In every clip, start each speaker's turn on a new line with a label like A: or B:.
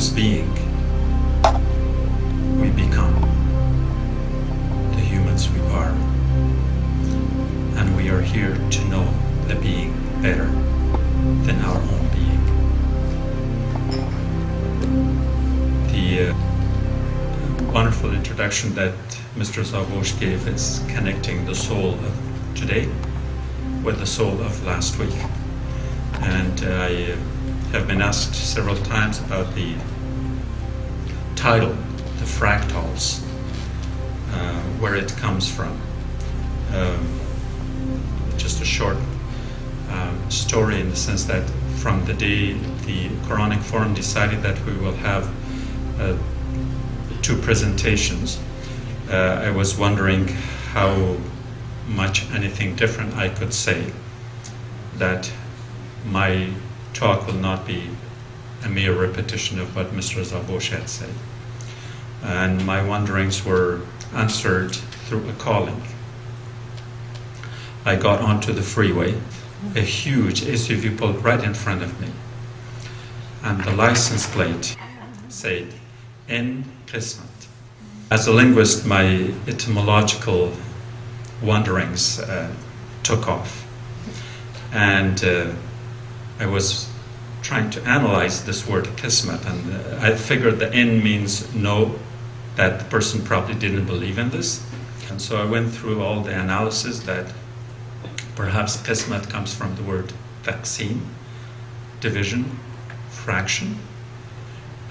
A: whose being we become the humans we are. And we are here to know the being better than our own being. The wonderful introduction that Mr. Zabosh gave is connecting the soul of today with the soul of last week. And I have been asked several times about the title, the Fractals, where it comes from. Just a short story in the sense that from the day the Quranic Forum decided that we will have 2 presentations, I was wondering how much anything different I could say, that my talk will not be a mere repetition of what Mr. Zabosh had said. And my wonderings were answered through a calling. I got onto the freeway, a huge SUV pulled right in front of me, and the license plate said, "In Qismat." As a linguist, my etymological wanderings took off, and I was trying to analyze this word Qismat, and I figured the N means no, that the person probably didn't believe in this. And so I went through all the analysis that perhaps Qismat comes from the word taqsim, division, fraction,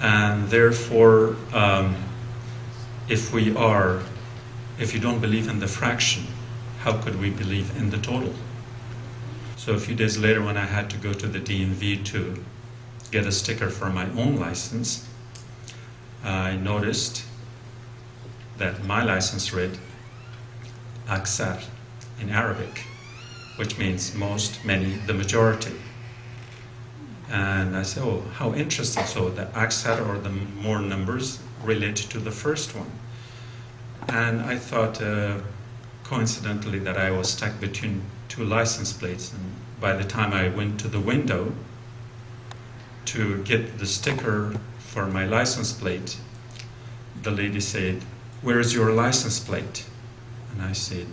A: and therefore if you don't believe in the fraction, how could we believe in the total? So a few days later, when I had to go to the DMV to get a sticker for my own license, I noticed that my license read Aksar in Arabic, which means most, many, the majority. And I said, oh, how interesting. So the Aksar, or the more numbers, related to the first one. And I thought, coincidentally, that I was stuck between 2 license plates. And by the time I went to the window to get the sticker for my license plate, the lady said, "Where is your license plate?" And I said,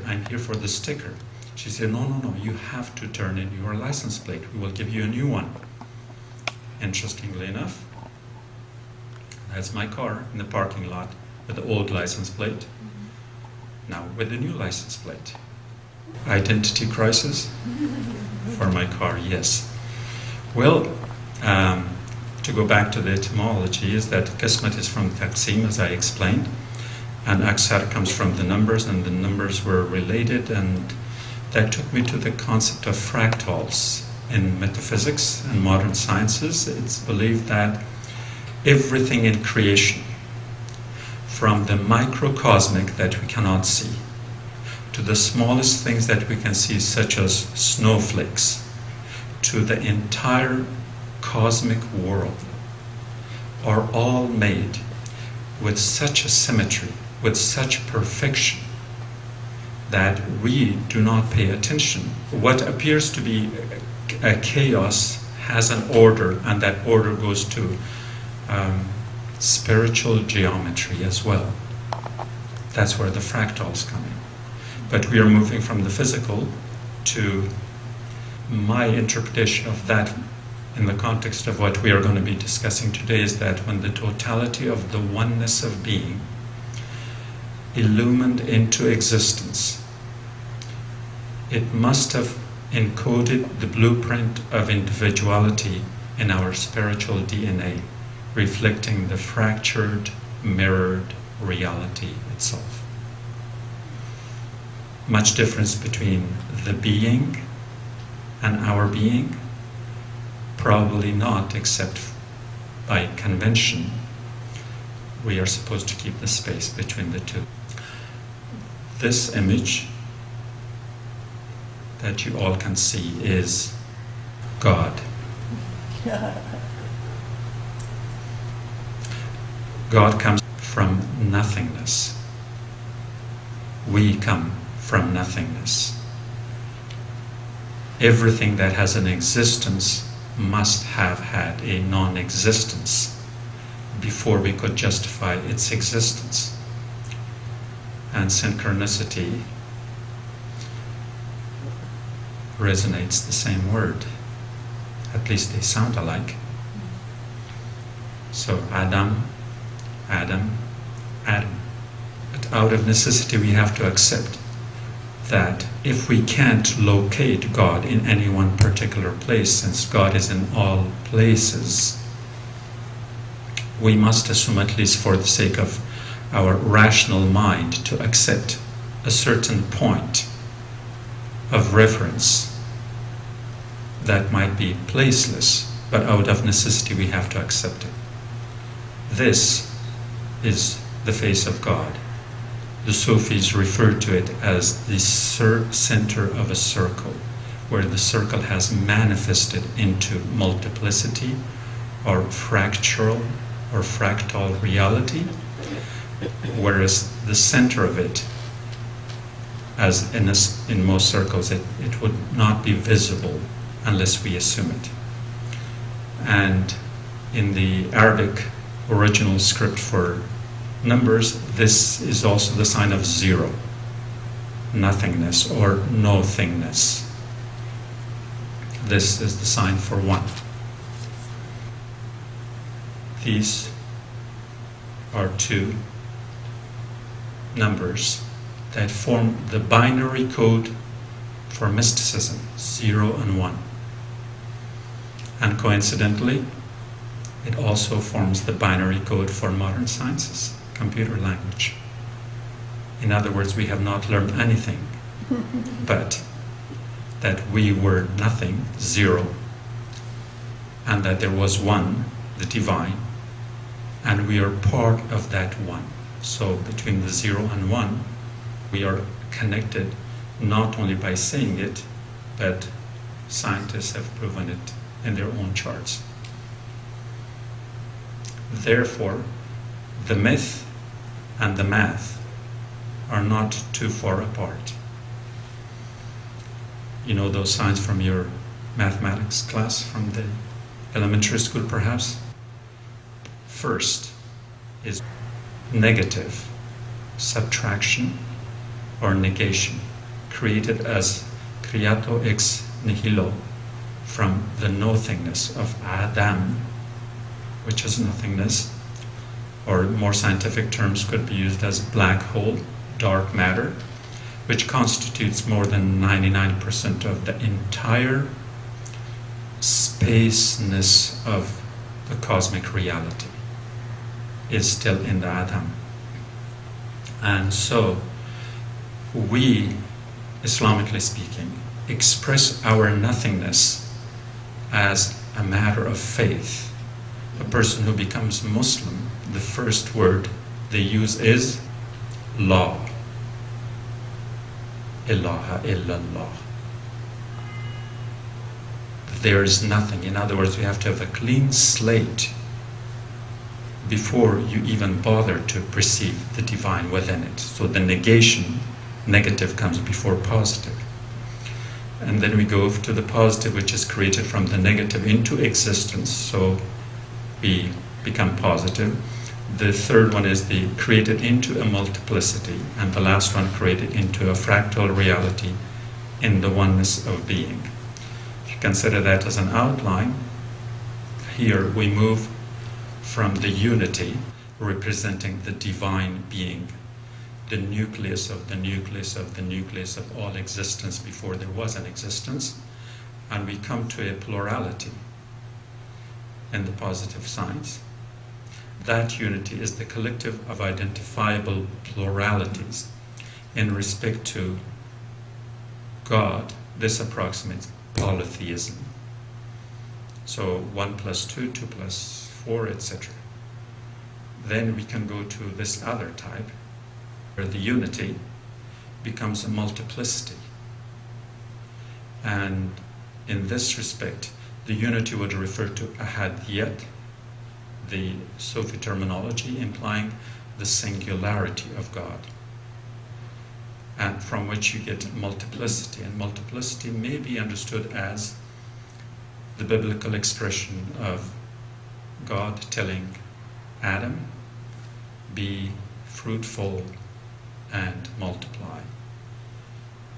A: "I'm here for the sticker." She said, no, you have to turn in your license plate. We will give you a new one. Interestingly enough, that's my car in the parking lot with the old license plate, now with the new license plate. Identity crisis for my car, yes. Well, to go back to the etymology, is that Qismat is from Taqsim, as I explained, and Aksar comes from the numbers, and the numbers were related, and that took me to the concept of fractals. In metaphysics and modern sciences, it's believed that everything in creation, from the microcosmic that we cannot see, to the smallest things that we can see, such as snowflakes, to the entire cosmic world, are all made with such a symmetry, with such perfection, that we do not pay attention. What appears to be a chaos has an order, and that order goes to spiritual geometry as well. That's where the fractals come in. But we are moving from the physical to my interpretation of that in the context of what we are going to be discussing today, is that when the totality of the oneness of being illumined into existence, it must have encoded the blueprint of individuality in our spiritual DNA, reflecting the fractured, mirrored reality itself. Much difference between the being and our being? Probably not, except by convention. We are supposed to keep the space between the two. This image that you all can see is God. God comes from nothingness. We come from nothingness. Everything that has an existence must have had a non-existence before we could justify its existence. And synchronicity resonates the same word. At least they sound alike. So Adam, Adam, Adam. But out of necessity we have to accept that if we can't locate God in any one particular place, since God is in all places, we must assume, at least for the sake of our rational mind, to accept a certain point of reference that might be placeless, but out of necessity we have to accept it. This is the face of God. The Sufis refer to it as the center of a circle, where the circle has manifested into multiplicity or fractal reality, whereas the center of it, as in most circles, it would not be visible unless we assume it. And in the Arabic original script for numbers, this is also the sign of zero, nothingness or no-thingness. This is the sign for one. These are two numbers that form the binary code for mysticism, 0 and 1. And coincidentally, it also forms the binary code for modern sciences, computer language. In other words, we have not learned anything but that we were nothing, 0, and that there was one, the divine, and we are part of that one. So between the 0 and 1, we are connected not only by saying it, but scientists have proven it in their own charts. Therefore, the myth and the math are not too far apart. You know those signs from your mathematics class from the elementary school, perhaps? First is negative, subtraction, or negation, created as creato ex nihilo, from the nothingness of Adam, which is nothingness, or more scientific terms could be used as black hole, dark matter, which constitutes more than 99% of the entire spaceness of the cosmic reality, is still in the Adam. And so we, Islamically speaking, express our nothingness as a matter of faith. A person who becomes Muslim, the first word they use is La ilaha illallah. There is nothing. In other words, we have to have a clean slate before you even bother to perceive the divine within it. So the negation, negative, comes before positive. And then we go to the positive, which is created from the negative into existence, so we become positive. The third one is the created into a multiplicity, and the last one created into a fractal reality in the oneness of being. If you consider that as an outline, here we move from the unity representing the divine being, the nucleus of the nucleus of the nucleus of all existence before there was an existence, and we come to a plurality in the positive signs. That unity is the collective of identifiable pluralities. In respect to God, this approximates polytheism. So 1 plus 2, 2 plus 4, etc. Then we can go to this other type, where the unity becomes a multiplicity. And in this respect, the unity would refer to ahadiyat, the Sufi terminology implying the singularity of God, and from which you get multiplicity. And multiplicity may be understood as the biblical expression of God telling Adam, be fruitful and multiply.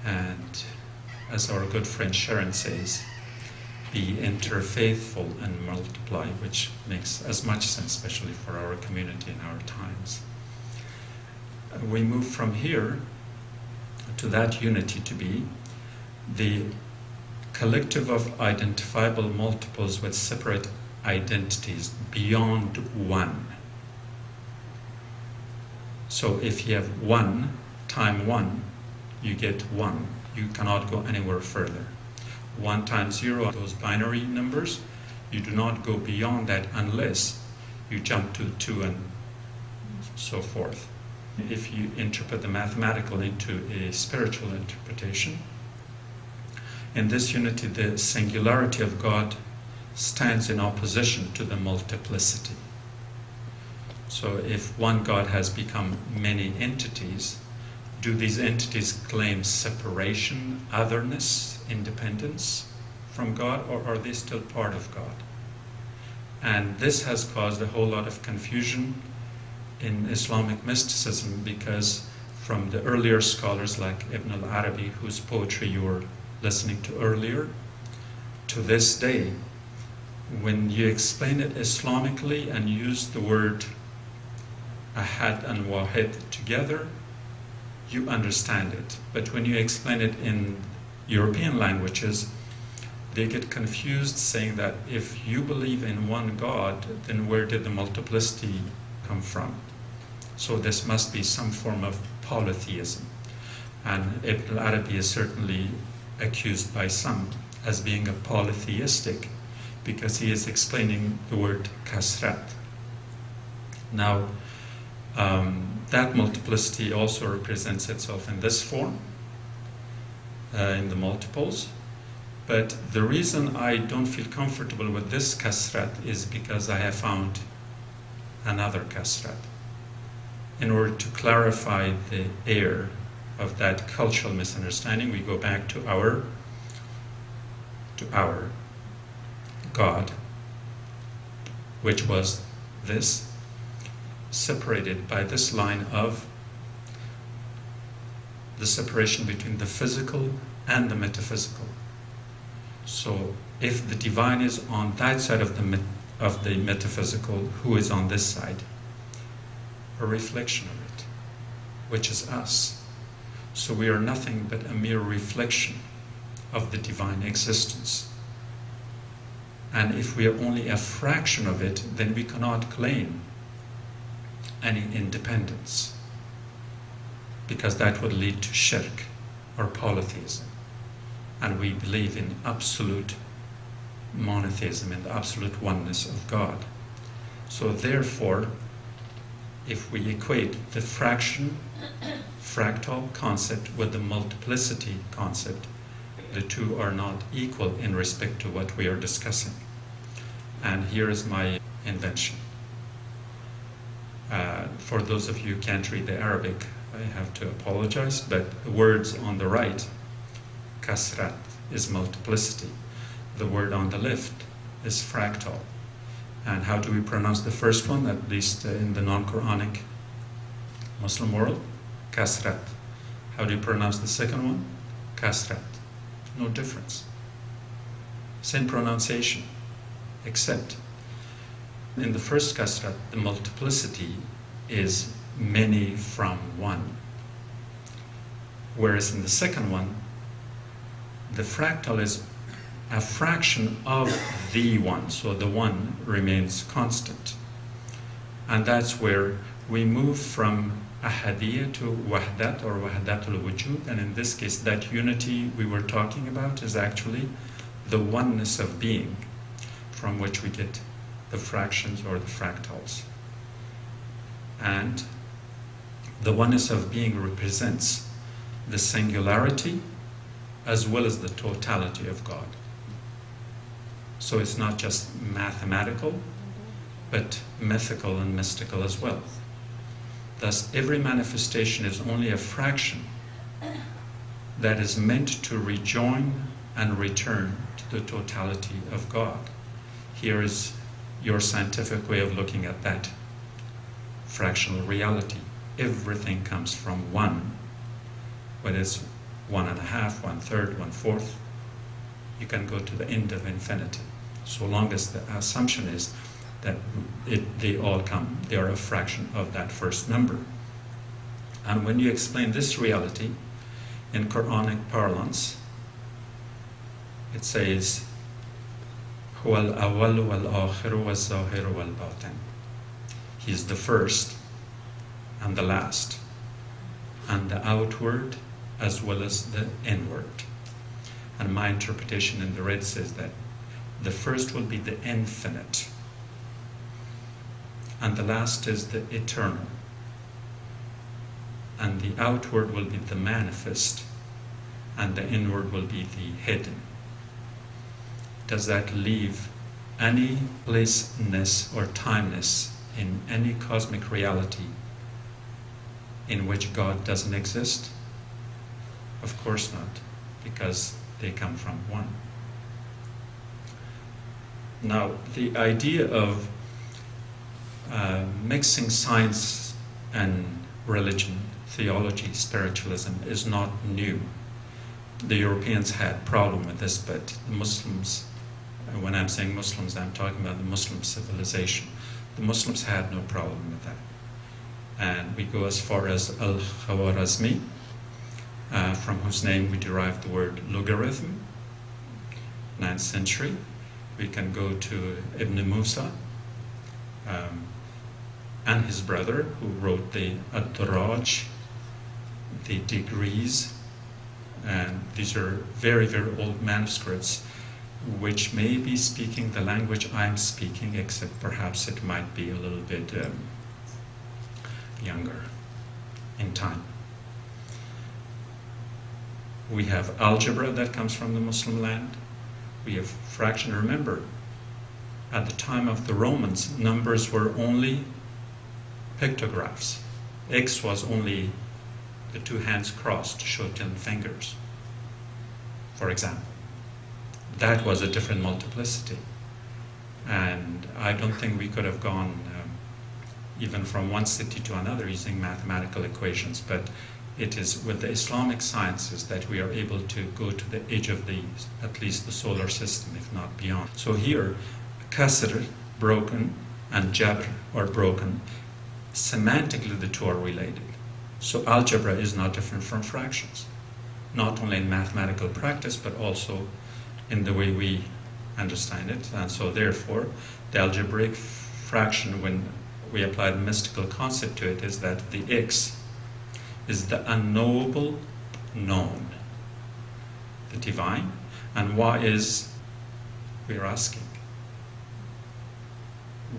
A: And as our good friend Sharon says, be interfaithful and multiply, which makes as much sense, especially for our community in our times. We move from here to that unity to be the collective of identifiable multiples with separate identities beyond one. So if you have 1 times 1, you get 1. You cannot go anywhere further. 1 times 0, those binary numbers, you do not go beyond that unless you jump to 2 and so forth. If you interpret the mathematical into a spiritual interpretation, in this unity, the singularity of God stands in opposition to the multiplicity. So if one God has become many entities, do these entities claim separation, otherness, independence from God, or are they still part of God? And this has caused a whole lot of confusion in Islamic mysticism, because from the earlier scholars like Ibn al-Arabi, whose poetry you were listening to earlier, to this day, when you explain it Islamically and use the word ahad and wahid together, you understand it. But when you explain it in European languages, they get confused, saying that if you believe in one God, then where did the multiplicity come from? So this must be some form of polytheism. And Ibn al-Arabi is certainly accused by some as being a polytheistic, because he is explaining the word kasrat. Now, that multiplicity also represents itself in this form, in the multiples. But the reason I don't feel comfortable with this kasrat is because I have found another kasrat. In order to clarify the error of that cultural misunderstanding, we go back to our God, which was this, separated by this line of the separation between the physical and the metaphysical. So if the divine is on that side of the metaphysical, who is on this side? A reflection of it, which is us. So we are nothing but a mere reflection of the divine existence. And if we are only a fraction of it, then we cannot claim any independence, because that would lead to shirk or polytheism. And we believe in absolute monotheism, in the absolute oneness of God. So therefore, if we equate the fractal concept with the multiplicity concept, the two are not equal in respect to what we are discussing. And here is my invention. For those of you who can't read the Arabic, I have to apologize, but the words on the right, kasrat, is multiplicity. The word on the left is fractal. And how do we pronounce the first one, at least in the non-Quranic Muslim world? Kasrat. How do you pronounce the second one? Kasrat. No difference. Same pronunciation, except in the first kasrat, the multiplicity is many from one. Whereas in the second one, the fractal is a fraction of the one, so the one remains constant. And that's where we move from ahadiyya to wahdat, or wahdatul wujud, and in this case, that unity we were talking about is actually the oneness of being, from which we get the fractions or the fractals. And the oneness of being represents the singularity as well as the totality of God. So it's not just mathematical, but mythical and mystical as well. Thus, every manifestation is only a fraction that is meant to rejoin and return to the totality of God. Here is your scientific way of looking at that. fractional reality. Everything comes from one, whether it's 1.5, 1/3, 1/4. You can go to the end of infinity, so long as the assumption is that they all come, they are a fraction of that first number. And when you explain this reality in Quranic parlance, it says, هو الأول والآخر والظاهر والباطن. He is the first and the last, and the outward as well as the inward. And my interpretation in the red says that the first will be the infinite, and the last is the eternal, and the outward will be the manifest, and the inward will be the hidden. Does that leave any placeness or timeness in any cosmic reality in which God doesn't exist? Of course not, because they come from one. Now, the idea of mixing science and religion, theology, spiritualism is not new. The Europeans had problem with this, but the Muslims, when I'm saying Muslims, I'm talking about the Muslim civilization. The Muslims had no problem with that. And we go as far as Al-Khwarizmi, from whose name we derive the word logarithm, 9th century. We can go to Ibn Musa and his brother, who wrote the Ad-Daraj, the degrees, and these are very, very old manuscripts which may be speaking the language I'm speaking, except perhaps it might be a little bit younger in time. We have algebra that comes from the Muslim land. We have fraction. Remember, at the time of the Romans, numbers were only pictographs. X was only the two hands crossed to show 10 fingers, for example. That was a different multiplicity. And I don't think we could have gone even from one city to another using mathematical equations, but it is with the Islamic sciences that we are able to go to the edge of at least the solar system, if not beyond. So here, kasr, broken, and jabr, or broken, semantically the two are related. So algebra is not different from fractions, not only in mathematical practice, but also in the way we understand it. And so therefore, the algebraic fraction, when we apply the mystical concept to it, is that the x is the unknowable known, the divine, and y is, we're asking.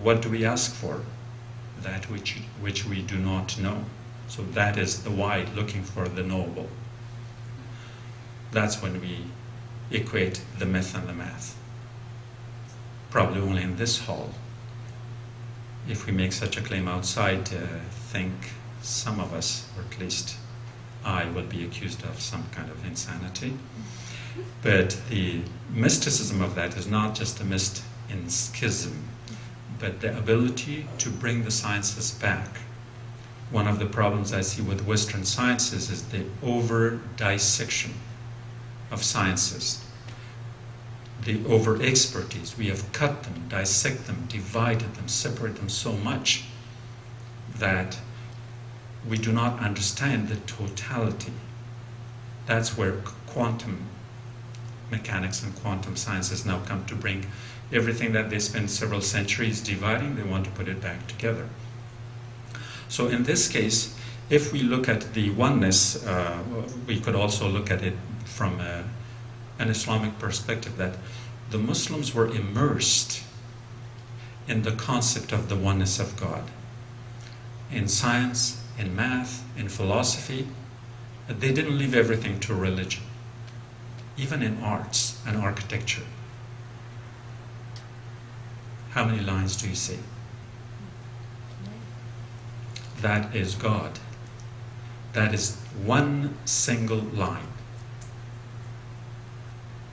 A: What do we ask for? That which we do not know. So that is the y, looking for the knowable. That's when we equate the myth and the math. Probably only in this hall. If we make such a claim outside, think some of us, or at least I, will be accused of some kind of insanity. But the mysticism of that is not just a mist in schism, but the ability to bring the sciences back. One of the problems I see with Western sciences is the over-dissection of sciences, the over-expertise. We have cut them, dissect them, divided them, separated them so much that we do not understand the totality. That's where quantum mechanics and quantum sciences now come to bring everything that they spent several centuries dividing, they want to put it back together. So in this case, if we look at the oneness, we could also look at it from an Islamic perspective, that the Muslims were immersed in the concept of the oneness of God. In science, in math, in philosophy, they didn't leave everything to religion. Even in arts and architecture. How many lines do you see? That is God. That is one single line.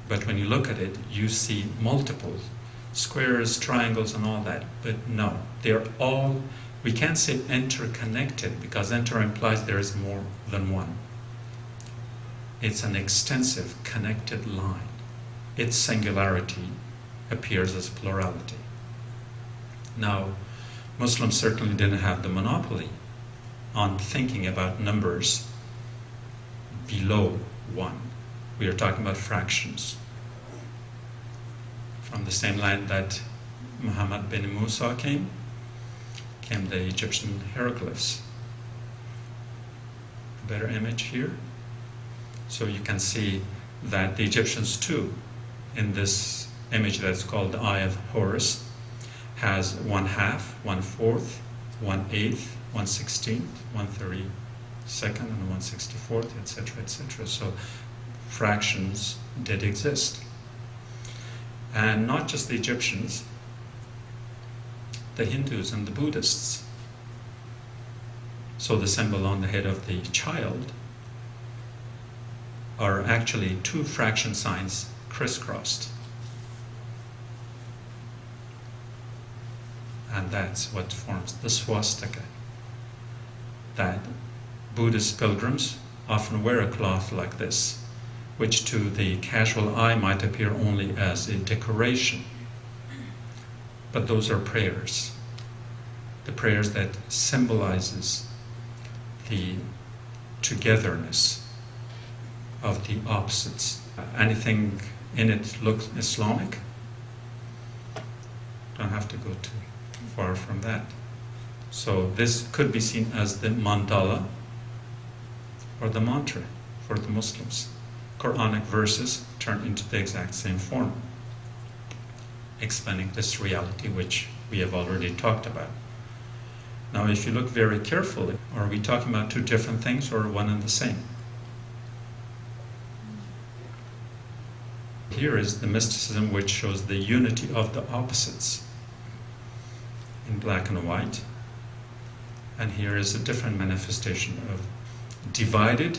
A: But when you look at it, you see multiple squares, triangles, and all that. But no, they're all, we can't say interconnected, because inter implies there is more than one. It's an extensive connected line. Its singularity appears as plurality. Now, Muslims certainly didn't have the monopoly on thinking about numbers below one. We are talking about fractions. From the same land that Muhammad bin Musa came the Egyptian hieroglyphs. A better image here. So you can see that the Egyptians too, in this image that's called the Eye of Horus, has 1/2, 1/4, 1/8, 1/16, 1/32, and 1/64, etc., etc. So fractions did exist. And not just the Egyptians, the Hindus and the Buddhists. So the symbol on the head of the child are actually two fraction signs crisscrossed. And that's what forms the swastika. That Buddhist pilgrims often wear a cloth like this, which to the casual eye might appear only as a decoration. But those are prayers. The prayers that symbolizes the togetherness of the opposites. Anything in it looks Islamic? Don't have to go too far from that. So this could be seen as the mandala or the mantra for the Muslims. Quranic verses turn into the exact same form, explaining this reality which we have already talked about. Now, if you look very carefully, are we talking about two different things or one and the same? Here is the mysticism which shows the unity of the opposites in black and white. And here is a different manifestation of divided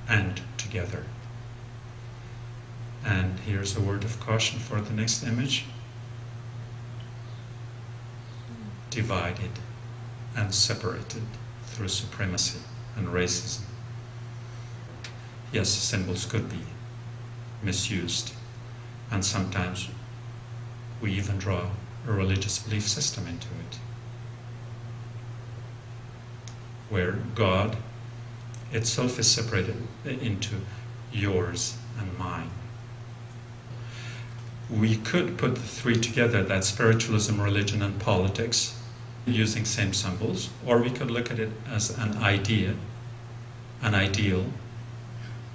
A: and together. And here's a word of caution for the next image. Divided and separated through supremacy and racism. Yes, symbols could be misused, and sometimes we even draw a religious belief system into it, where God itself is separated into yours and mine. We could put the three together, that spiritualism, religion, and politics, using same symbols, or we could look at it as an idea, an ideal,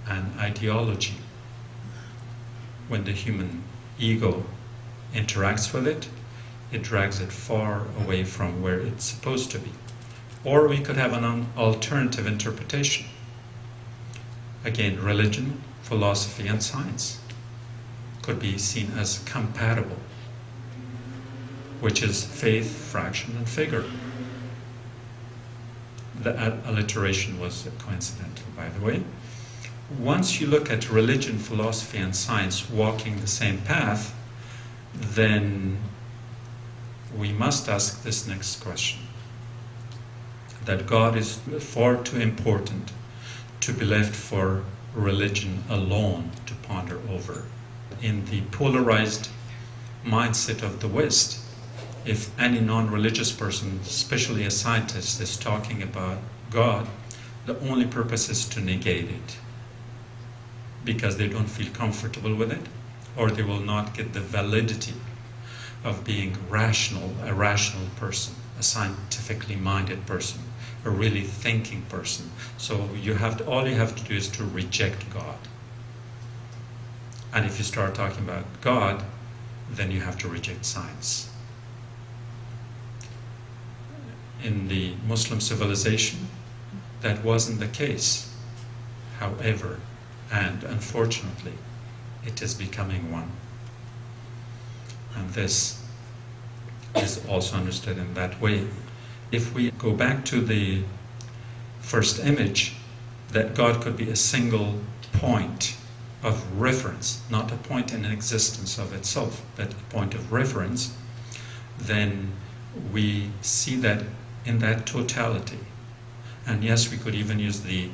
A: an ideology. When the human ego interacts with it, it drags it far away from where it's supposed to be. Or we could have an alternative interpretation. Again, religion, philosophy, and science could be seen as compatible, which is faith, fraction, and figure. The alliteration was coincidental, by the way. Once you look at religion, philosophy, and science walking the same path, then we must ask this next question. That God is far too important to be left for religion alone to ponder over. In the polarized mindset of the West, if any non-religious person, especially a scientist, is talking about God, the only purpose is to negate it, because they don't feel comfortable with it, or they will not get the validity of being rational, a rational person, a scientifically minded person, a really thinking person. So all you have to do is to reject God. And if you start talking about God, then you have to reject science. In the Muslim civilization, that wasn't the case. However, and unfortunately, it is becoming one. And this is also understood in that way. If we go back to the first image, that God could be a single point of reference, not a point in existence of itself, but a point of reference, then we see that in that totality. And yes, we could even use the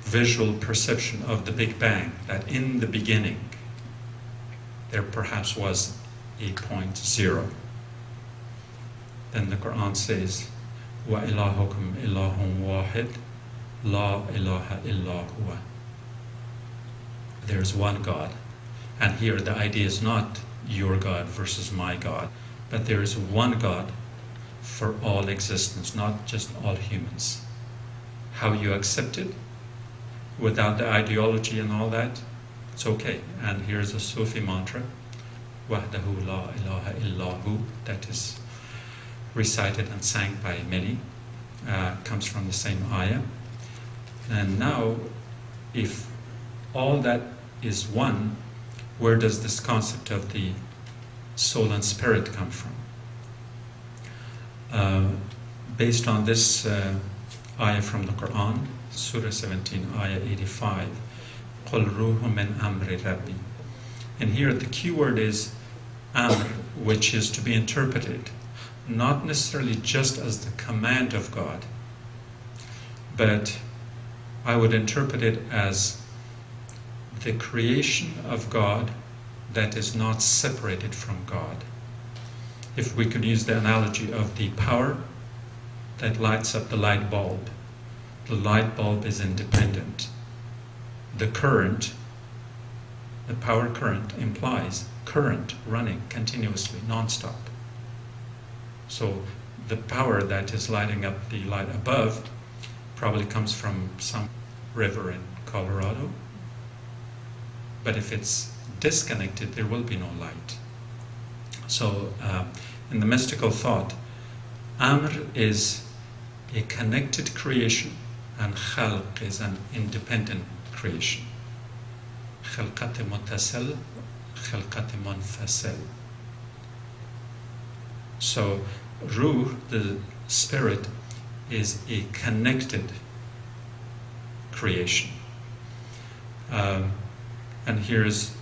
A: visual perception of the Big Bang, that in the beginning there perhaps was a point zero. Then the Quran says, wa ilahukum ilahun wahid, la ilaha illa huwa. There's one God. And here the idea is not your God versus my God, but there is one God for all existence, not just all humans. How you accept it, without the ideology and all that, it's okay. And here's a Sufi mantra, wahdahu la ilaha illahu, that is recited and sang by many, comes from the same ayah. And now, if all that is one, where does this concept of the soul and spirit come from? Based on this ayah from the Quran, Surah 17, ayah 85, قُلْ رُوحٌ مِّنْ أَمْرِ رَبِّي. And here the key word is amr, which is to be interpreted not necessarily just as the command of God, but I would interpret it as the creation of God that is not separated from God. If we could use the analogy of the power that lights up the light bulb is independent. The current, the power current, implies current running continuously, non-stop. So the power that is lighting up the light above probably comes from some river in Colorado. But if it's disconnected, there will be no light. So in the mystical thought, Amr is a connected creation, and Khalq is an independent creation. Khalqat muttasil, Khalqat munfasil. So Ruh, the spirit, is a connected creation. And here's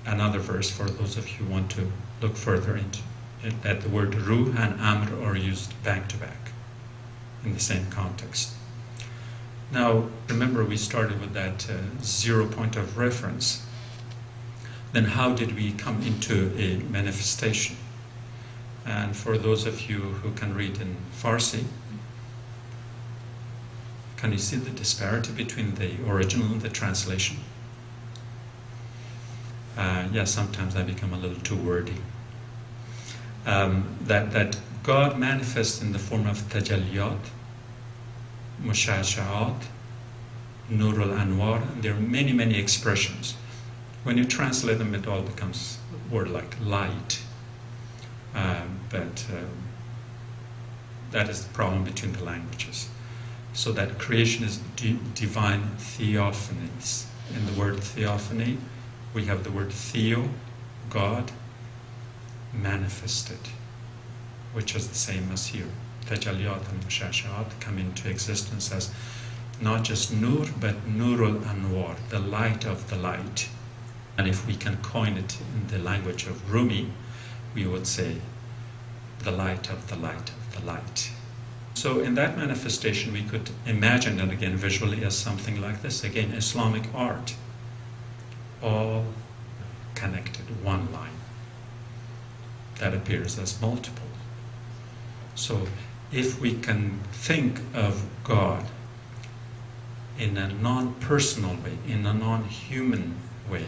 A: another verse for those of you who want to look further into it, that the word Ruh and Amr are used back to back in the same context. Now, remember we started with that 0 point of reference. Then how did we come into a manifestation? And for those of you who can read in Farsi, can you see the disparity between the original and the translation? Yeah, sometimes I become a little too wordy. That God manifests in the form of tajalliyat, mushasha'at, nur al-anwar. There are many, many expressions. When you translate them, it all becomes a word like light. But that is the problem between the languages. So that creation is divine theophanies. In the word theophany, we have the word theo, God, manifested, which is the same as here. Tajalliyat and mushasha'at come into existence as not just nur, but nurul anwar, the light of the light. And if we can coin it in the language of Rumi, we would say the light of the light of the light. So in that manifestation, we could imagine it again visually as something like this. Again, Islamic art, all connected, one line that appears as multiple. So if we can think of God in a non-personal way, in a non-human way,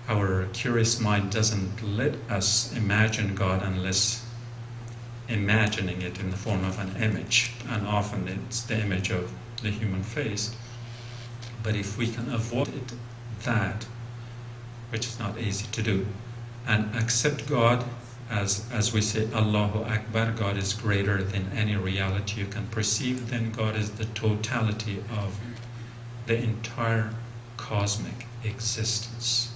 A: our curious mind doesn't let us imagine God unless imagining it in the form of an image, and often it's the image of the human face. But if we can avoid that, which is not easy to do, and accept God as we say, Allahu Akbar, God is greater than any reality you can perceive, then God is the totality of the entire cosmic existence.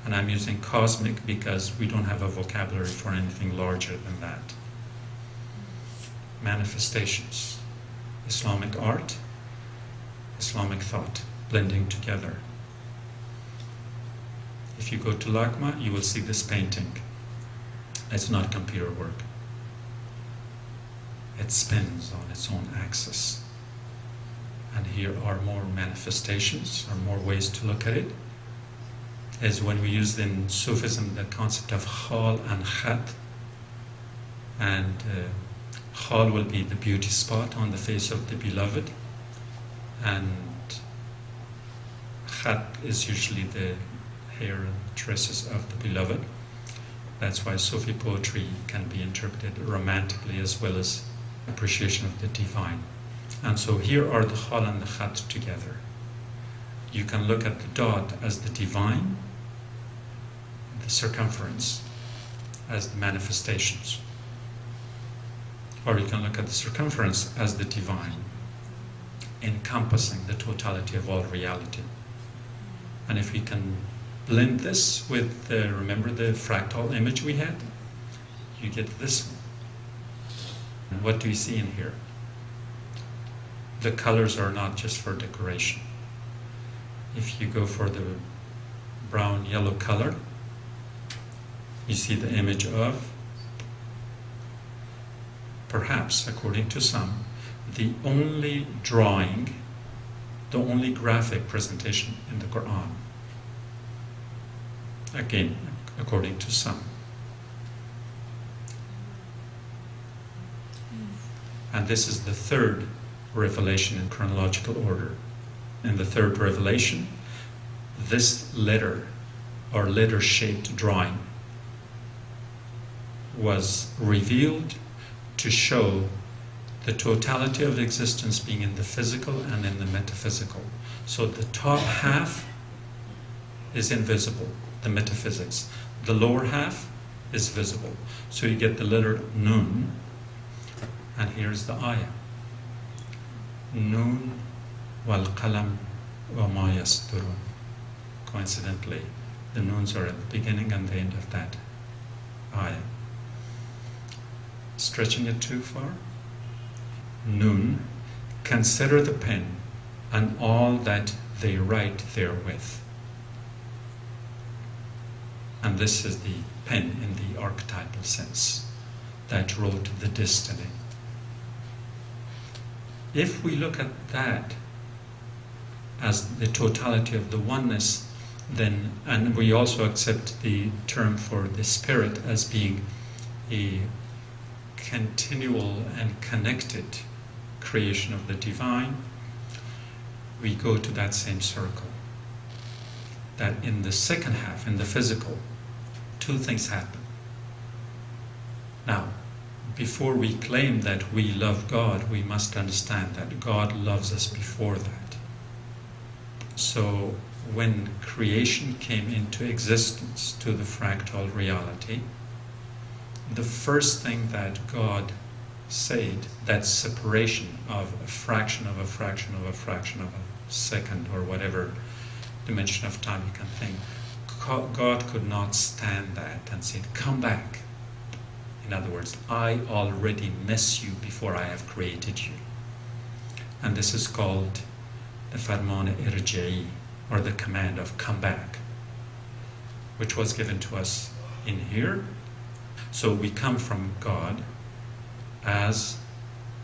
A: And I'm using cosmic because we don't have a vocabulary for anything larger than that. Manifestations, Islamic art, Islamic thought, blending together. If you go to Lakma, you will see this painting. It's not computer work. It spins on its own axis. And here are more manifestations, or more ways to look at it. As when we use in Sufism the concept of khal and khat. And khal will be the beauty spot on the face of the beloved. And khat is usually the hair and tresses of the beloved. That's why Sufi poetry can be interpreted romantically as well as appreciation of the divine. And so here are the khal and the khat together. You can look at the dot as the divine, the circumference as the manifestations. Or you can look at the circumference as the divine, encompassing the totality of all reality. And if we can blend this with, remember the fractal image we had? You get this one. And what do you see in here? The colors are not just for decoration. If you go for the brown yellow color, you see the image of, perhaps, according to some, the only drawing, the only graphic presentation in the Quran. Again, according to some. And this is the third revelation in chronological order. In the third revelation, this letter or letter-shaped drawing was revealed to show the totality of existence being in the physical and in the metaphysical. So the top half is invisible, the metaphysics. The lower half is visible. So you get the letter Nun, and here's the ayah. Nun wal qalam wa ma yasturun. Coincidentally, the Nuns are at the beginning and the end of that ayah. Stretching it too far? Nun, consider the pen and all that they write therewith. And this is the pen in the archetypal sense that wrote the destiny. If we look at that as the totality of the oneness, then, and we also accept the term for the spirit as being a continual and connected creation of the divine, we go to that same circle. That in the second half, in the physical, two things happen. Now, before we claim that we love God, we must understand that God loves us before that. So when creation came into existence to the fractal reality, the first thing that God said, that separation of a fraction of a fraction of a fraction of a second, or whatever dimension of time you can think, God could not stand that and said, come back. In other words, I already miss you before I have created you. And this is called the farman irja'i, or the command of come back, which was given to us in here. So we come from God as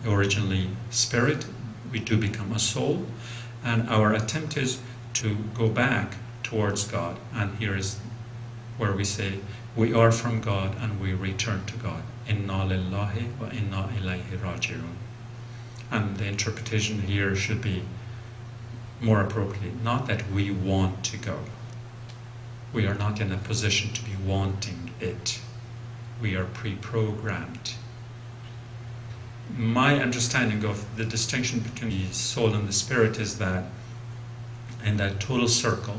A: originally spirit, we do become a soul, and our attempt is to go back towards God. And here is where we say, we are from God and we return to God. Inna lillahi wa inna ilayhi raji'un. And the interpretation here should be more appropriate, not that we want to go. We are not in a position to be wanting it. We are pre-programmed. My understanding of the distinction between the soul and the spirit is that in that total circle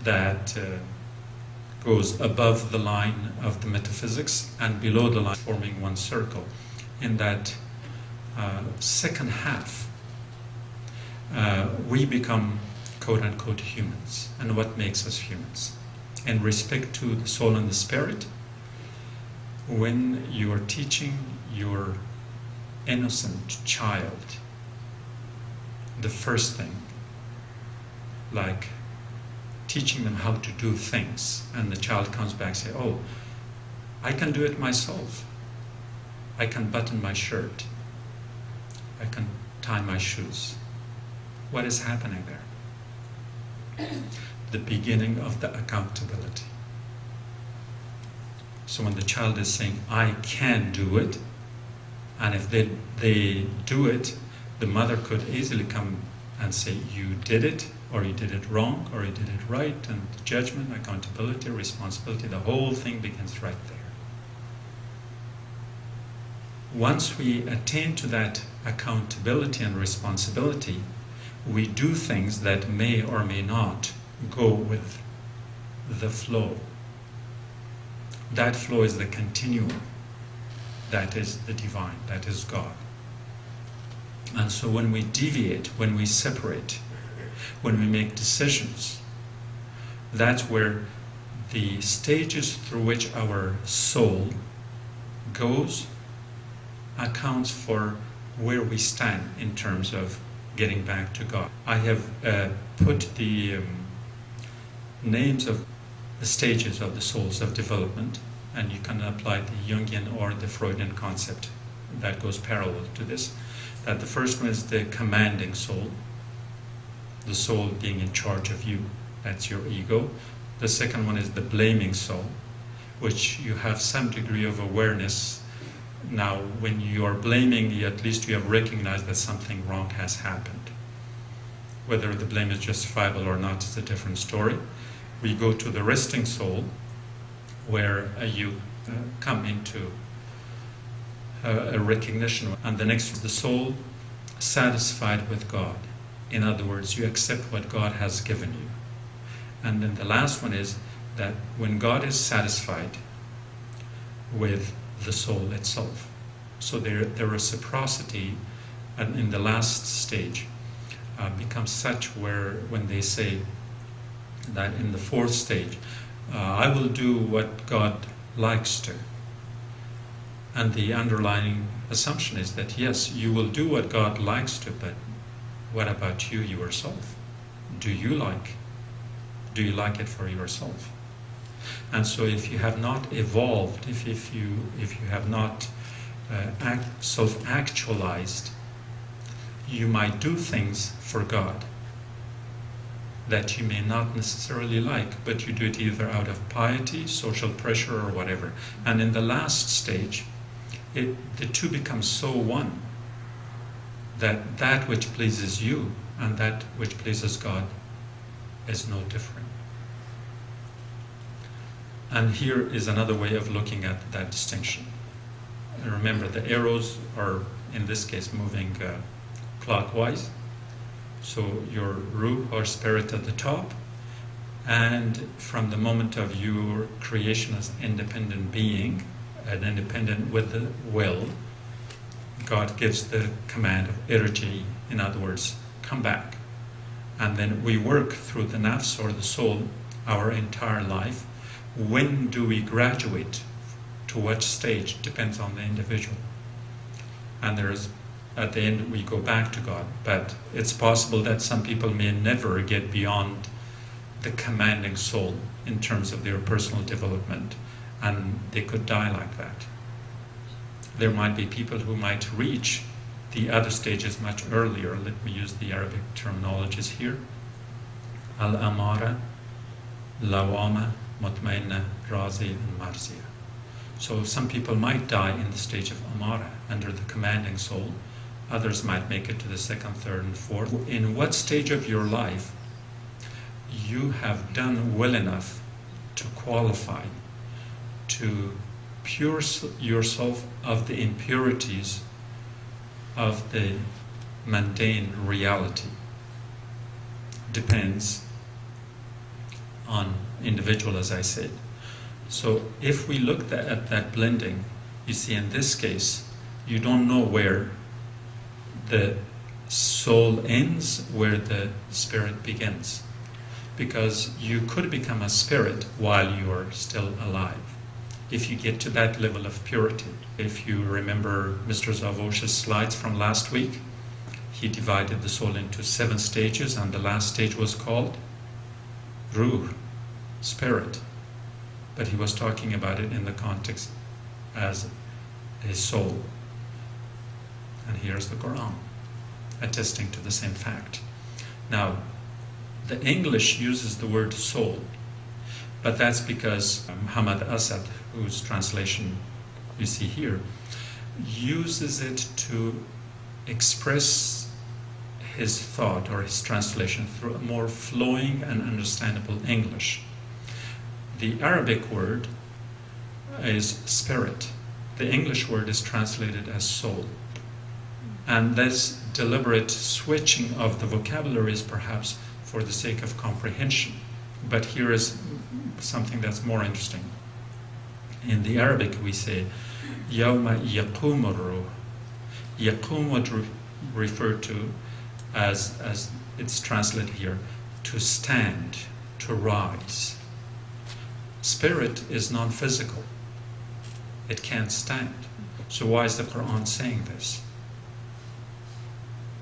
A: that goes above the line of the metaphysics and below the line, forming one circle, in that second half, we become quote-unquote humans. And what makes us humans? In respect to the soul and the spirit, when you are teaching your innocent child the first thing, like teaching them how to do things, and the child comes back and says, oh, I can do it myself. I can button my shirt. I can tie my shoes. What is happening there? The beginning of the accountability. So when the child is saying, I can do it, and if they do it, the mother could easily come and say, you did it, or you did it wrong, or you did it right, and judgment, accountability, responsibility, the whole thing begins right there. Once we attain to that accountability and responsibility, we do things that may or may not go with the flow. That flow is the continuum. That is the divine, that is God. And so when we deviate, when we separate, when we make decisions, that's where the stages through which our soul goes accounts for where we stand in terms of getting back to God. I have put the names of the stages of the souls of development, and you can apply the Jungian or the Freudian concept that goes parallel to this. That the first one is the commanding soul, the soul being in charge of you, that's your ego. The second one is the blaming soul, which you have some degree of awareness. Now, when you are blaming, at least you have recognized that something wrong has happened. Whether the blame is justifiable or not is a different story. We go to the resting soul, where you come into a recognition. And the next is the soul satisfied with God. In other words, you accept what God has given you. And then the last one is that when God is satisfied with the soul itself. So their reciprocity in the last stage becomes such where when they say that in the fourth stage, I will do what God likes to. And the underlying assumption is that yes, you will do what God likes to, but what about you yourself? Do you like it for yourself? And so if you have not evolved, if you have not self-actualized, you might do things for God that you may not necessarily like, but you do it either out of piety, social pressure, or whatever. And in the last stage, the two become so one that that which pleases you and that which pleases God is no different. And here is another way of looking at that distinction. And remember, the arrows are, in this case, moving clockwise. So your ruh or spirit at the top, and from the moment of your creation as independent being, and independent with the will, God gives the command of irji, in other words, come back. And then we work through the nafs or the soul our entire life. When do we graduate? To what stage? Depends on the individual. And there's, at the end, we go back to God. But it's possible that some people may never get beyond the commanding soul in terms of their personal development, and they could die like that. There might be people who might reach the other stages much earlier. Let me use the Arabic terminologies here. Al-Amara, Lawama, Mutmainna, Razi, and Marzia. So some people might die in the stage of Amara, under the commanding soul. Others might make it to the second, third, and fourth. In what stage of your life you have done well enough to qualify to pure yourself of the impurities of the mundane reality depends on individual, as I said. So if we look at that blending, you see in this case, you don't know where the soul ends, where the spirit begins. Because you could become a spirit while you are still alive, if you get to that level of purity. If you remember Mr. Zavosh's slides from last week, he divided the soul into 7 stages, and the last stage was called ruh, spirit, but he was talking about it in the context as his soul. And here's the Quran attesting to the same fact. Now, the English uses the word soul, but that's because Muhammad Asad, whose translation you see here, uses it to express his thought or his translation through a more flowing and understandable English. The Arabic word is spirit. The English word is translated as soul. And this deliberate switching of the vocabulary is perhaps for the sake of comprehension. But here is something that's more interesting. In the Arabic we say, يَوْمَ يَقُومُ الرُّوحُ. Yaqum would refer to as it's translated here, to stand, to rise. Spirit is non-physical. It can't stand. So why is the Quran saying this?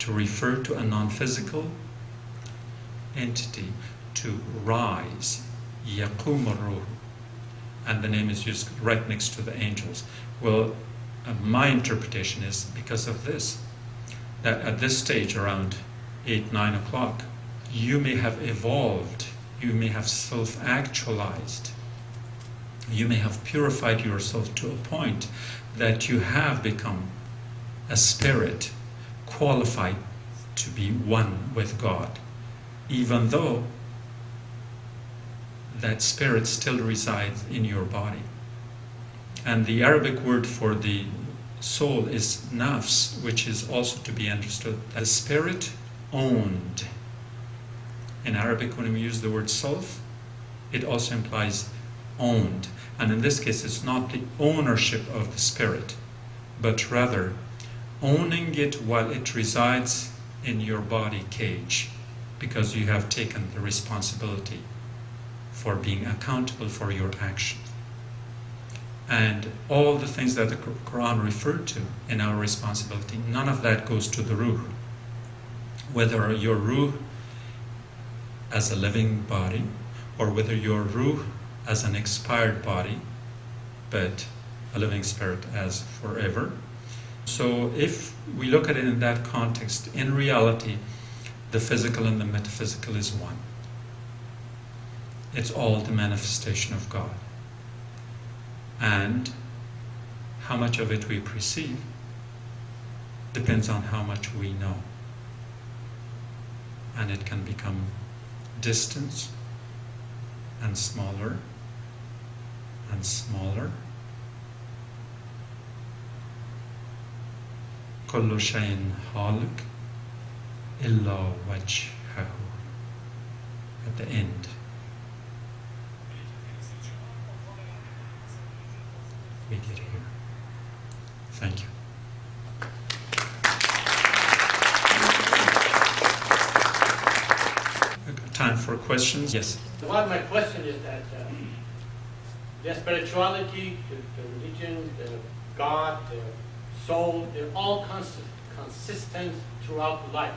A: To refer to a non-physical entity, to rise. Yaqum al-ruh. And the name is used right next to the angels. Well, my interpretation is because of this, that at this stage, around 8, 9 o'clock, you may have evolved, you may have self-actualized, you may have purified yourself to a point that you have become a spirit qualified to be one with God, even though that spirit still resides in your body. And the Arabic word for the soul is nafs, which is also to be understood as spirit owned. In Arabic, when we use the word self, it also implies owned. And in this case, it's not the ownership of the spirit, but rather owning it while it resides in your body cage, because you have taken the responsibility for being accountable for your actions. And all the things that the Quran referred to in our responsibility, none of that goes to the ruh. Whether your ruh as a living body, or whether your ruh as an expired body, but a living spirit as forever. So if we look at it in that context, in reality, the physical and the metaphysical is one. It's all the manifestation of God. And how much of it we perceive depends on how much we know. And it can become distant and smaller and smaller. كل شيء هالك إلا وجهه. At the end, we get here. Thank you. Time for questions? Yes.
B: Well, my question is that the spirituality, the religion, the God, the soul, they're all consistent throughout life.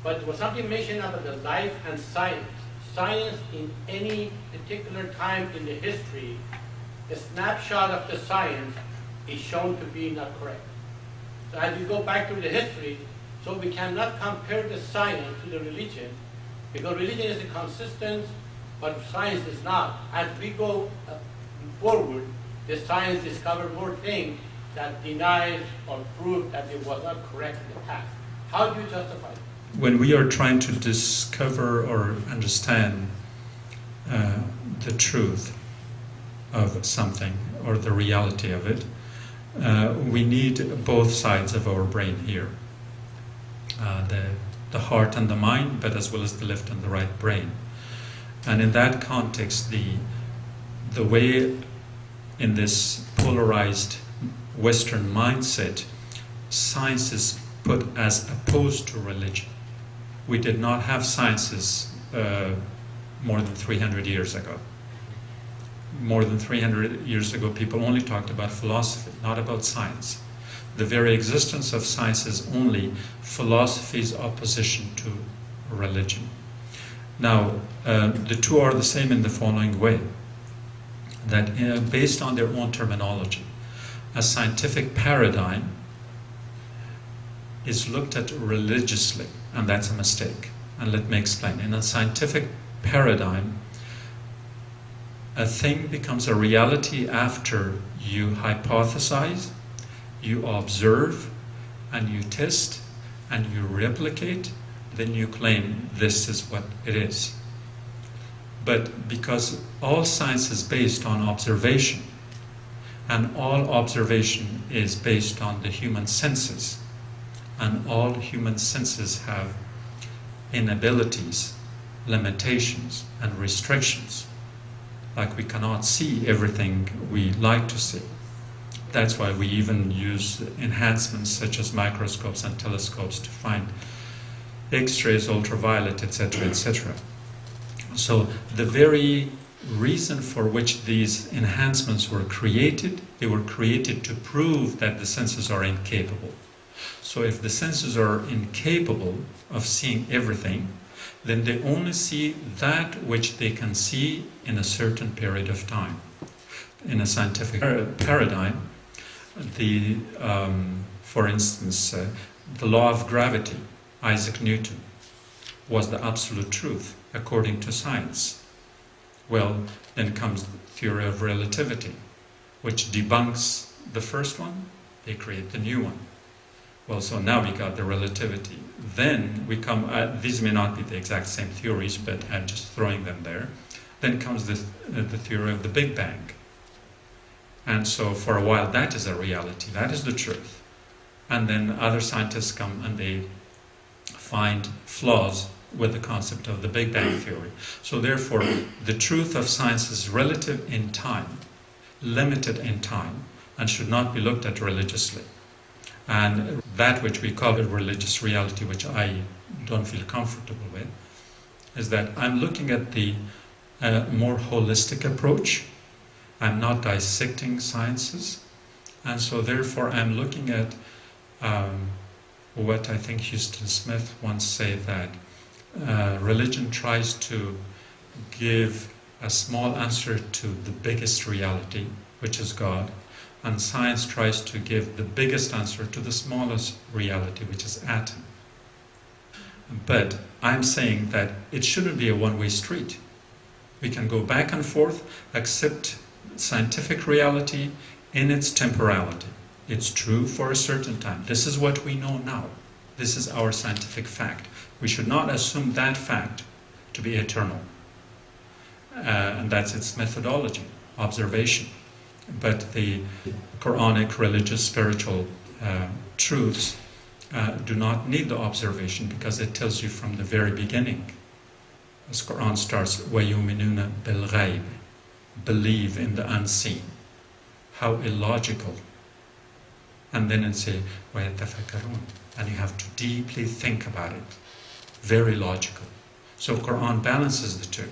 B: But there was something mentioned about the life and science. Science in any particular time in the history, the snapshot of the science is shown to be not correct. So as we go back to the history, so we cannot compare the science to the religion, because religion is consistent, but science is not. As we go forward, the science discovers more things that denies or proves that it was not correct in the past. How do you justify it?
A: When we are trying to discover or understand the truth of something or the reality of it, we need both sides of our brain here. The heart and the mind, but as well as the left and the right brain. And in that context, the way in this polarized Western mindset, science is put as opposed to religion. We did not have sciences more than 300 years ago. More than 300 years ago, people only talked about philosophy, not about science. The very existence of science is only philosophy's opposition to religion. Now, the two are the same in the following way, that based on their own terminology, a scientific paradigm is looked at religiously, and that's a mistake. And let me explain. In a scientific paradigm, a thing becomes a reality after you hypothesize, you observe, and you test, and you replicate, then you claim this is what it is. But because all science is based on observation, and all observation is based on the human senses, and all human senses have inabilities, limitations, and restrictions. Like we cannot see everything we like to see. That's why we even use enhancements such as microscopes and telescopes to find X-rays, ultraviolet, etc., etc. So the very reason for which these enhancements were created, they were created to prove that the senses are incapable. So if the senses are incapable of seeing everything, then they only see that which they can see in a certain period of time. In a scientific paradigm, for instance, the law of gravity, Isaac Newton, was the absolute truth according to science. Well, then comes the theory of relativity, which debunks the first one, they create the new one. Well, so now we got the relativity. Then we come, these may not be the exact same theories, but I'm just throwing them there. Then comes the theory of the Big Bang. And so for a while that is a reality, that is the truth. And then other scientists come and they find flaws with the concept of the Big Bang theory. So therefore, the truth of science is relative in time, limited in time, and should not be looked at religiously. And that which we call a religious reality, which I don't feel comfortable with, is that I'm looking at the more holistic approach. I'm not dissecting sciences. And so therefore I'm looking at what I think Houston Smith once said, that religion tries to give a small answer to the biggest reality, which is God, and science tries to give the biggest answer to the smallest reality, which is atom. But I'm saying that it shouldn't be a one-way street. We can go back and forth, accept scientific reality in its temporality. It's true for a certain time. This is what we know now. This is our scientific fact. We should not assume that fact to be eternal. And that's its methodology, observation. But the Quranic, religious, spiritual truths do not need the observation, because it tells you from the very beginning. As Quran starts, وَيُؤْمِنُونَ بِالْغَيْبِ, believe in the unseen. How illogical. And then it says, وَيَتَفَكَّرُونَ, and you have to deeply think about it. Very logical. So Quran balances the two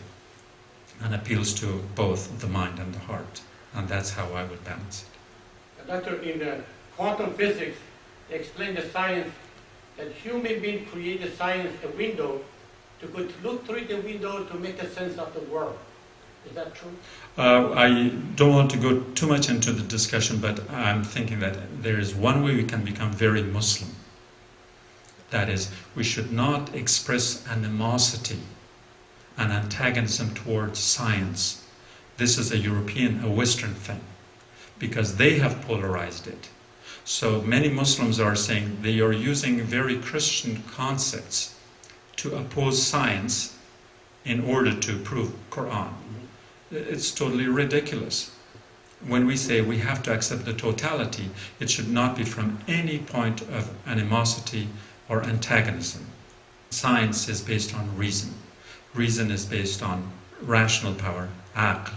A: and appeals to both the mind and the heart. And that's how I would balance it.
B: Doctor, in quantum physics, they explain the science that human beings created science, a window, to could look through the window to make a sense of the world. Is that true?
A: I don't want to go too much into the discussion, but I'm thinking that there is one way we can become very Muslim. That is, we should not express animosity and antagonism towards science. This is a European, a Western thing, because they have polarized it. So many Muslims are saying they are using very Christian concepts to oppose science in order to prove Quran. It's totally ridiculous. When we say we have to accept the totality, it should not be from any point of animosity or antagonism. Science is based on reason. Reason is based on rational power, aql.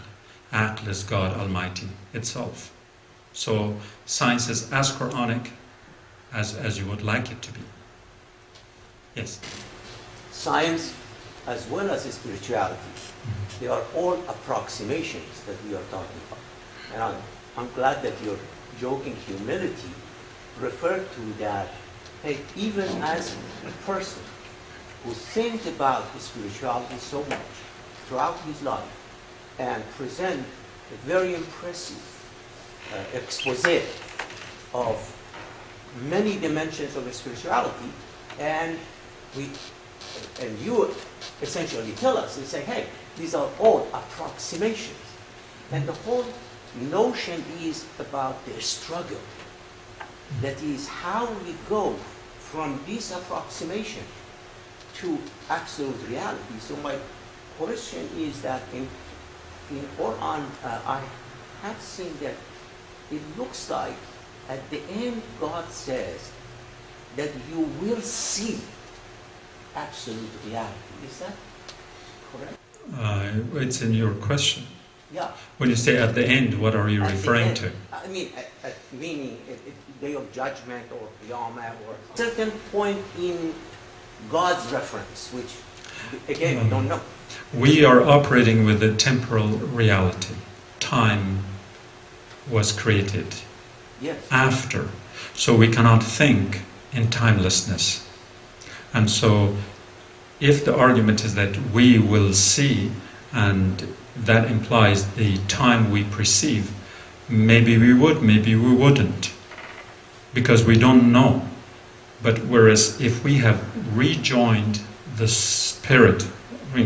A: Aql is God Almighty itself. So science is as Quranic as you would like it to be. Yes?
C: Science as well as spirituality, they are all approximations that we are talking about. And I'm glad that your joking humility referred to that, hey, even as a person, who think about spirituality so much throughout his life and present a very impressive expose of many dimensions of spirituality, and you essentially tell us, you say, hey, these are all approximations. And the whole notion is about the struggle. That is how we go from this approximation to absolute reality. So my question is that in Quran, I have seen that it looks like at the end God says that you will see absolute reality. Is that correct?
A: It's in your question.
C: Yeah.
A: When you say at the end, what are you
C: At the
A: referring
C: end,
A: to?
C: I mean, meaning day of judgment or Qiyamah or certain point in God's reference, which again we don't know.
A: We are operating with a temporal reality. Time was created
C: Yes.
A: after, so we cannot think in timelessness. And so, if the argument is that we will see, and that implies the time we perceive, maybe we would, maybe we wouldn't, because we don't know. But whereas if we have rejoined the spirit,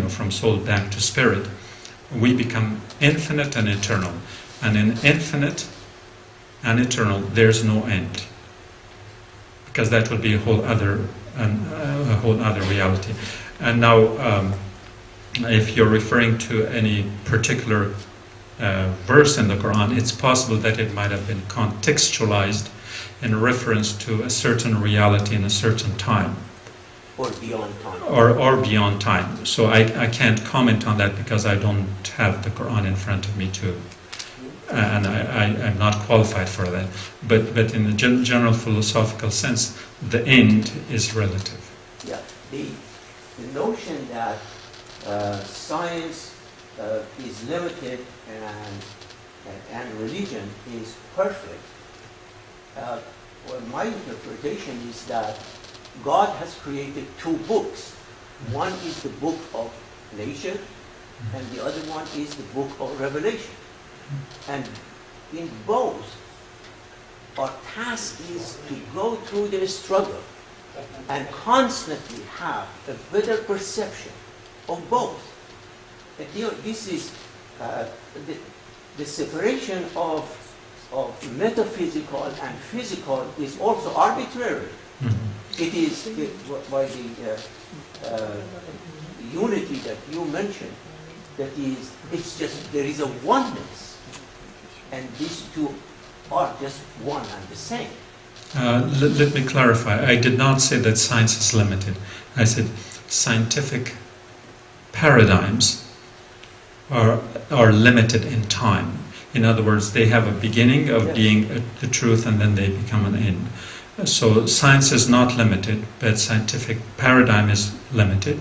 A: from soul back to spirit, we become infinite and eternal. And in infinite and eternal, there's no end, because that would be a whole other reality. And now, if you're referring to any particular verse in the Quran, it's possible that it might have been contextualized in reference to a certain reality in a certain time.
C: Or beyond time.
A: Or beyond time. So I can't comment on that because I don't have the Quran in front of me and I'm not qualified for that. But in the general philosophical sense, the end is relative.
C: Yeah, the notion that science is limited and religion is perfect. Well, my interpretation is that God has created two books. One is the book of nature, and the other one is the book of Revelation. And in both, our task is to go through the struggle and constantly have a better perception of both. And this is the separation of metaphysical and physical is also arbitrary. It is by the unity that you mentioned. That is, it's just there is a oneness, and these two are just one and the same.
A: Let me clarify. I did not say that science is limited. I said scientific paradigms are limited in time. In other words, they have a beginning of being the truth, and then they become an end. So science is not limited, but scientific paradigm is limited,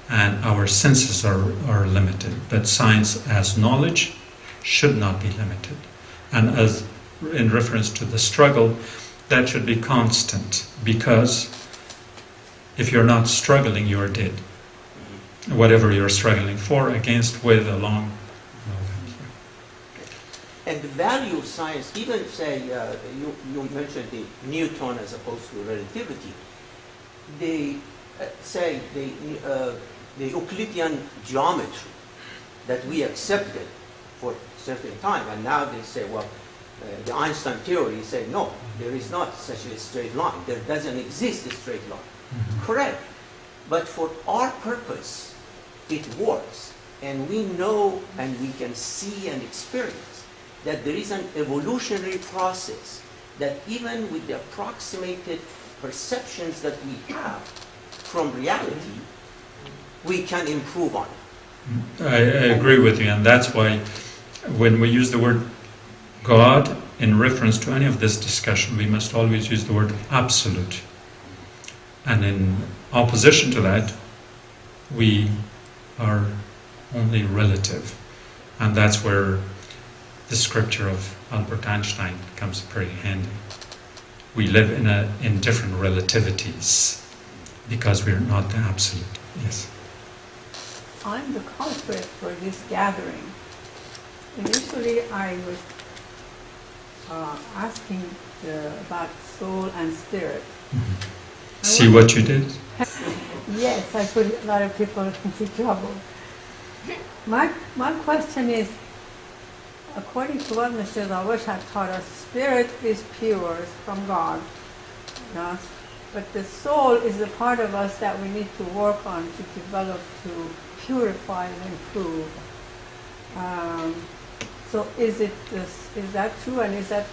A: and our senses are limited. But science as knowledge should not be limited. And as in reference to the struggle, that should be constant, because if you're not struggling, you're dead. Whatever you're struggling for, against, with, along.
C: And the value of science, even say, you mentioned the Newton as opposed to relativity, they say the Euclidean geometry that we accepted for a certain time, and now they say, well, the Einstein theory say, no, there is not such a straight line. There doesn't exist a straight line. Mm-hmm. Correct. But for our purpose, it works. And we know and we can see and experience that there is an evolutionary process that even with the approximated perceptions that we have from reality, we can improve on it.
A: I agree with you, and that's why when we use the word God in reference to any of this discussion, we must always use the word absolute. And in opposition to that, we are only relative. And that's where the scripture of Albert Einstein comes pretty handy. We live in different relativities because we're not the absolute. Yes.
D: I'm the culprit for this gathering. Initially, I was asking about soul and spirit.
A: See what you did?
D: Yes, I put a lot of people into trouble. My question is, according to what Mr. Lawish had taught us, spirit is pure, it's from God. Yes? But the soul is a part of us that we need to work on to develop, to purify and improve. So is that true? And is it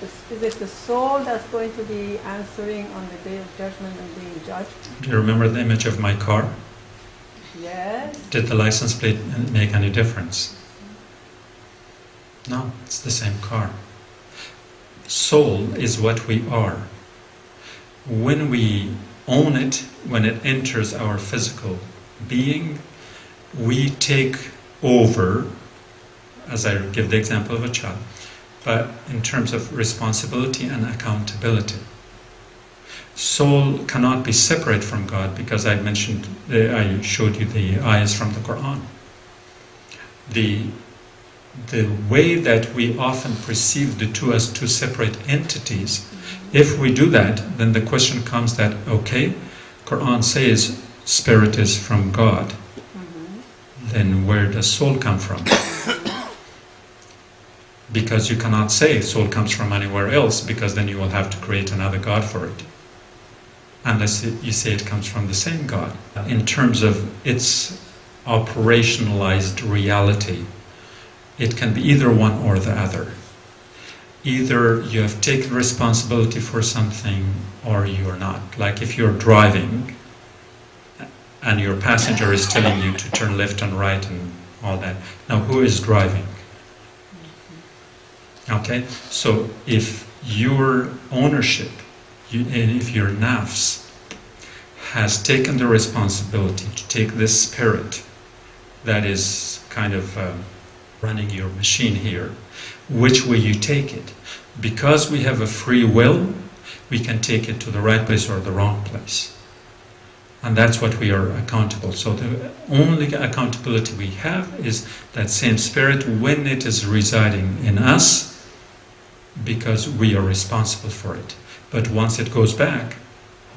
D: the soul that's going to be answering on the day of judgment and being judged?
A: Do you remember the image of my car?
D: Yes.
A: Did the license plate make any difference? No, it's the same car. Soul is what we are. When we own it, when it enters our physical being, we take over, as I give the example of a child, but in terms of responsibility and accountability. Soul cannot be separate from God, because I showed you the ayahs from the Quran. The way that we often perceive the two as two separate entities, if we do that, then the question comes that, okay, Quran says spirit is from God, then where does soul come from? Because you cannot say soul comes from anywhere else, because then you will have to create another God for it. Unless you say it comes from the same God. In terms of its operationalized reality, it can be either one or the other. Either you have taken responsibility for something or you're not. Like if you're driving and your passenger is telling you to turn left and right and all that. Now who is driving? Okay, so if your ownership, if your nafs has taken the responsibility to take this spirit that is kind of running your machine here, which way you take it? Because we have a free will, we can take it to the right place or the wrong place. And that's what we are accountable. So the only accountability we have is that same spirit when it is residing in us, because we are responsible for it. But once it goes back,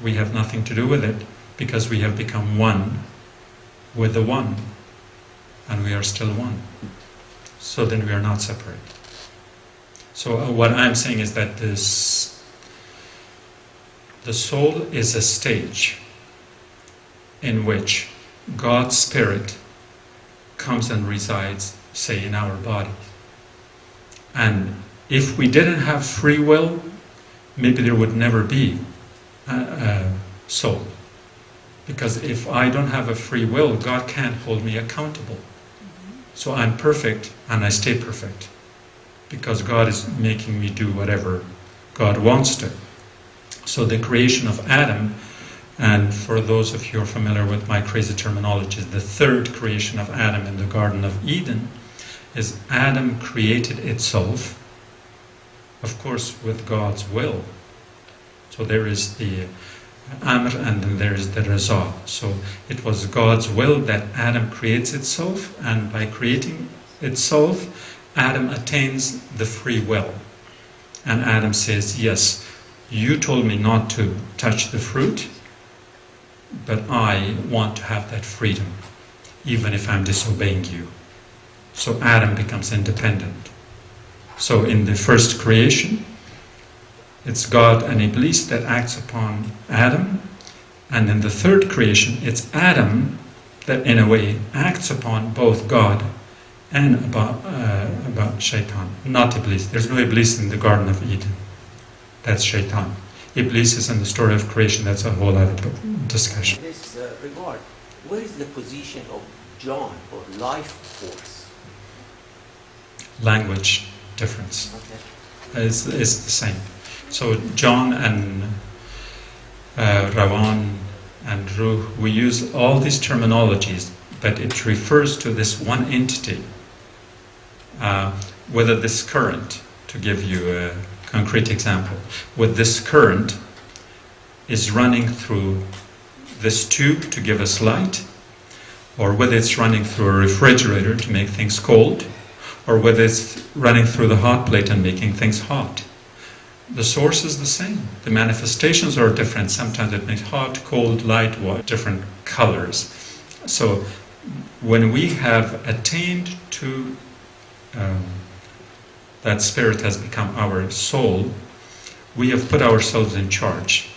A: we have nothing to do with it, because we have become one with the one, and we are still one. So then we are not separate. So what I'm saying is that the soul is a stage in which God's Spirit comes and resides, say, in our body. And if we didn't have free will, maybe there would never be a soul. Because if I don't have a free will, God can't hold me accountable. So I'm perfect and I stay perfect, because God is making me do whatever God wants to. So the creation of Adam, and for those of you who are familiar with my crazy terminology, the third creation of Adam in the Garden of Eden, is Adam created itself, of course with God's will. So there is the Amr and then there is the Raza. So it was God's will that Adam creates itself, and by creating itself, Adam attains the free will. And Adam says, yes, you told me not to touch the fruit, but I want to have that freedom, even if I'm disobeying you. So Adam becomes independent. So in the first creation, it's God and Iblis that acts upon Adam, and in the third creation, it's Adam that in a way acts upon both God and about Shaitan, not Iblis. There's no Iblis in the Garden of Eden. That's Shaitan. Iblis is in the story of creation. That's a whole other discussion.
C: In this regard, where is the position of John, or life force?
A: Language difference.
C: Okay.
A: It's the same. So John and Rawan and Ruh, we use all these terminologies, but it refers to this one entity. Whether this current, to give you a concrete example, whether this current is running through this tube to give us light, or whether it's running through a refrigerator to make things cold, or whether it's running through the hot plate and making things hot. The source is the same. The manifestations are different. Sometimes it makes hot, cold, light, different colors. So when we have attained to that spirit has become our soul, we have put ourselves in charge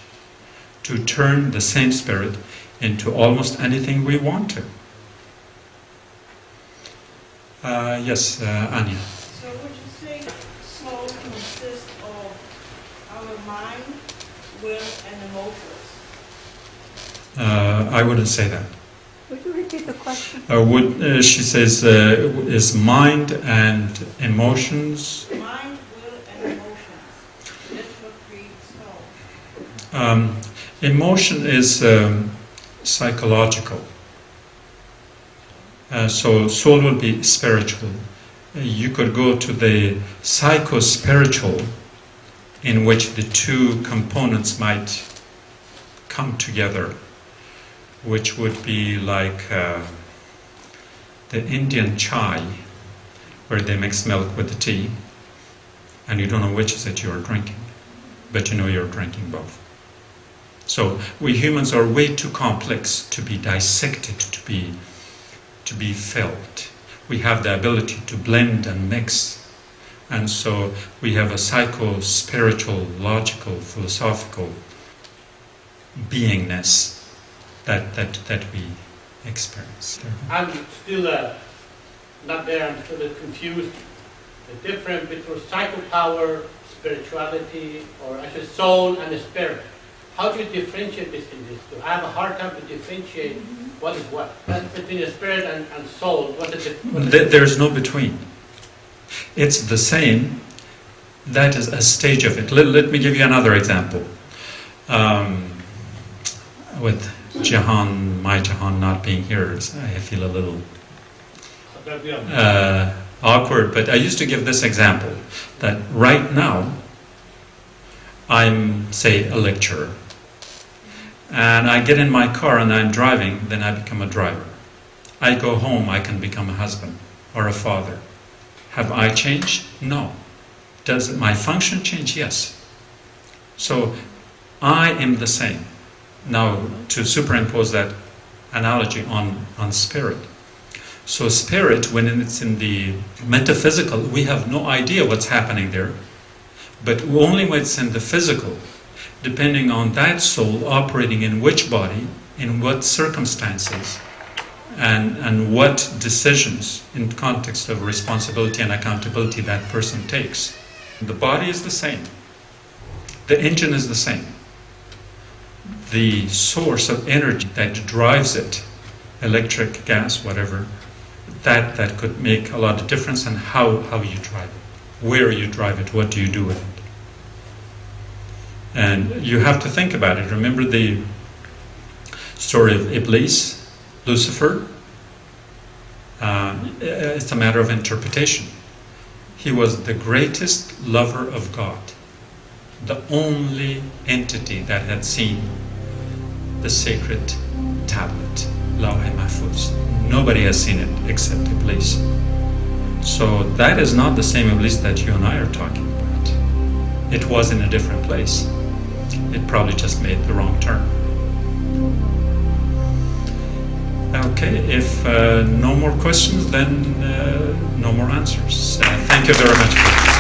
A: to turn the same spirit into almost anything we want to. Yes, Anya.
E: So would you say soul consists of our mind, will, and emotions?
A: I wouldn't say that.
D: Would you repeat the question?
A: She says, is mind and emotions...
E: Mind, will, and emotions. That's what creates soul.
A: Emotion is psychological. So soul would be spiritual. You could go to the psycho-spiritual, in which the two components might come together, which would be like the Indian chai, where they mix milk with the tea, and you don't know which is it you're drinking, but you know you're drinking both. So we humans are way too complex to be dissected, to be felt. We have the ability to blend and mix, and so we have a psycho-spiritual, logical, philosophical beingness that we experience.
B: I'm still not there. I'm still confused. The difference between psychopower, spirituality, or actually soul and the spirit. How do you differentiate between these two? I have a hard time to differentiate what is what. That's between the spirit and soul. What is it?
A: There's no between. It's the same. That is a stage of it. Let me give you another example. With Jahan, my Jahan not being here, I feel a little awkward, but I used to give this example, that right now I'm, say, a lecturer, and I get in my car and I'm driving, then I become a driver. I go home, I can become a husband or a father. Have I changed? No. Does my function change? Yes. So I am the same. Now, to superimpose that analogy on spirit. So spirit, when it's in the metaphysical, we have no idea what's happening there. But only when it's in the physical, depending on that soul operating in which body, in what circumstances, and what decisions in context of responsibility and accountability that person takes. The body is the same. The engine is the same. The source of energy that drives it, electric, gas, whatever, that could make a lot of difference in how you drive it, where you drive it, what do you do with it. And you have to think about it. Remember the story of Iblis, Lucifer? It's a matter of interpretation. He was the greatest lover of God, the only entity that had seen the sacred tablet, Lawh Mahfuz. Nobody has seen it except Iblis. So that is not the same Iblis that you and I are talking about. It was in a different place. It probably just made the wrong turn. Okay, if no more questions, then no more answers. Thank you very much.